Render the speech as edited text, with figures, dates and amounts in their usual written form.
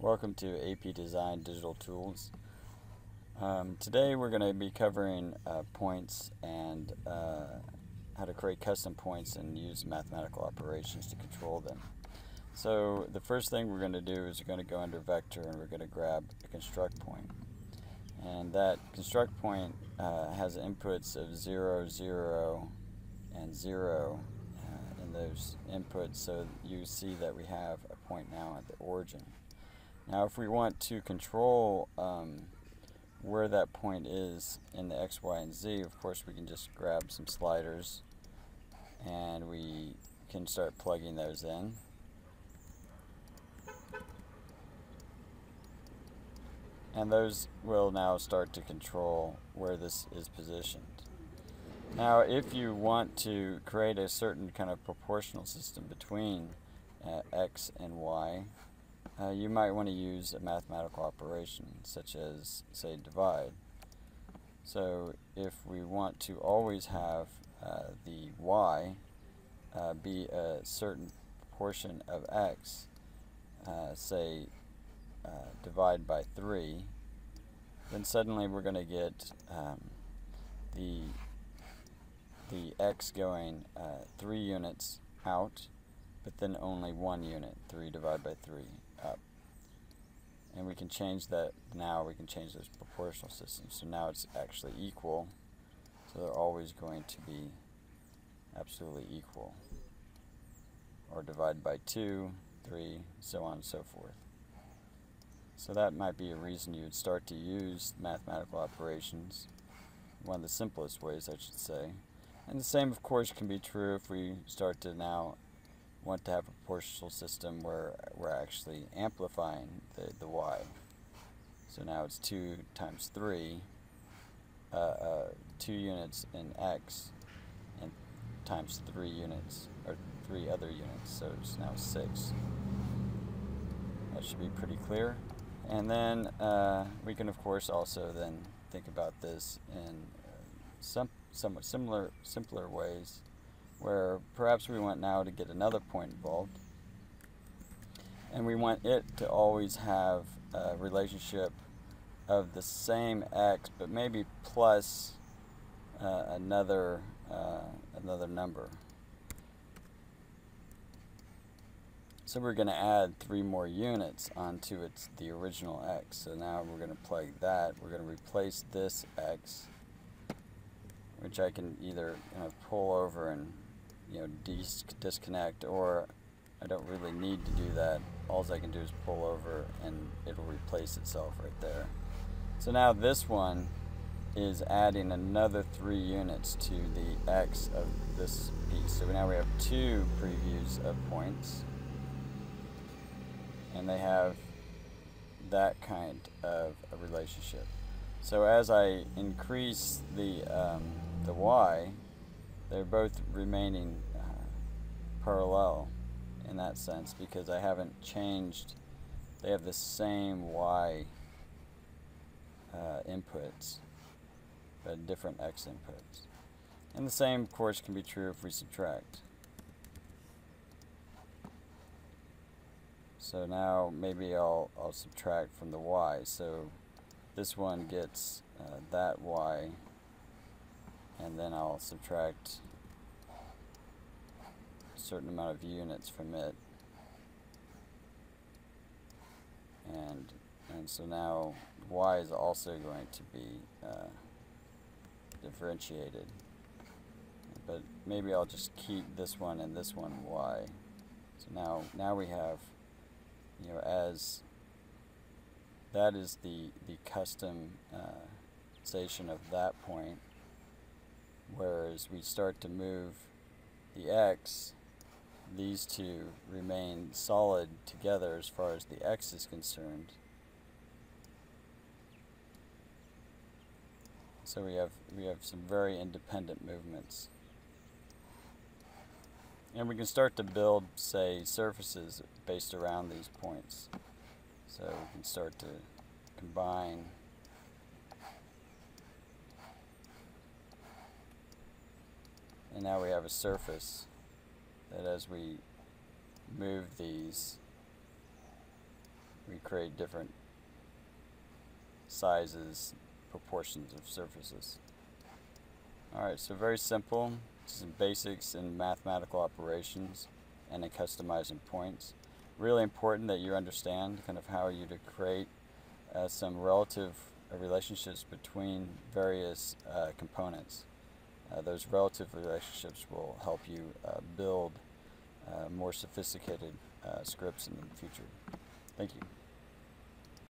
Welcome to APDesign Digital Tools. Today we're going to be covering points and how to create custom points and use mathematical operations to control them. So the first thing we're going to do is we're going to go under vector and we're going to grab a construct point. And that construct point has inputs of 0, 0, and 0 in those inputs, so you see that we have a point now at the origin. Now if we want to control where that point is in the x, y, and z, of course we can just grab some sliders and we can start plugging those in. And those will now start to control where this is positioned. Now if you want to create a certain kind of proportional system between x and y, you might want to use a mathematical operation such as, say, divide. So if we want to always have the y be a certain proportion of x, say divide by 3, then suddenly we're going to get the x going 3 units out, but then only 1 unit, 3 divided by 3, up. And we can change that now, we can change those proportional systems. So now it's actually equal, so they're always going to be absolutely equal. Or divide by 2, 3, so on and so forth. So that might be a reason you would start to use mathematical operations, one of the simplest ways, I should say. And the same, of course, can be true if we start to now want to have a proportional system where we're actually amplifying the y. So now it's 2 times 3, 2 units in x, and times 3 units, or 3 other units, so it's now 6. That should be pretty clear. And then we can, of course, also then think about this in somewhat simpler ways, where perhaps we want now to get another point involved, and we want it to always have a relationship of the same x, but maybe plus another number. So we're going to add 3 more units onto the original x. So now we're going to plug that. We're going to replace this x, which I can either pull over and disconnect, or I don't really need to do that. All I can do is pull over and it'll replace itself right there. So now this one is adding another 3 units to the x of this piece. So now we have 2 previews of points, and they have that kind of a relationship. So as I increase the y, they're both remaining parallel in that sense, because I haven't changed. They have the same y inputs, but different x inputs. And the same, of course, can be true if we subtract. So now maybe I'll subtract from the y. So this one gets that y, and then I'll subtract a certain amount of units from it. And so now y is also going to be differentiated. But maybe I'll just keep this one and this one y. So now we have, as that is the custom station of that point, whereas we start to move the x, these two remain solid together as far as the x is concerned. So we have some very independent movements. And we can start to build, say, surfaces based around these points. So we can start to combine and now we have a surface that as we move these, we create different sizes, proportions of surfaces. Alright, so very simple, some basics in mathematical operations and in customizing points. Really important that you understand kind of how you to create some relative relationships between various components. Those relative relationships will help you build more sophisticated scripts in the future. Thank you.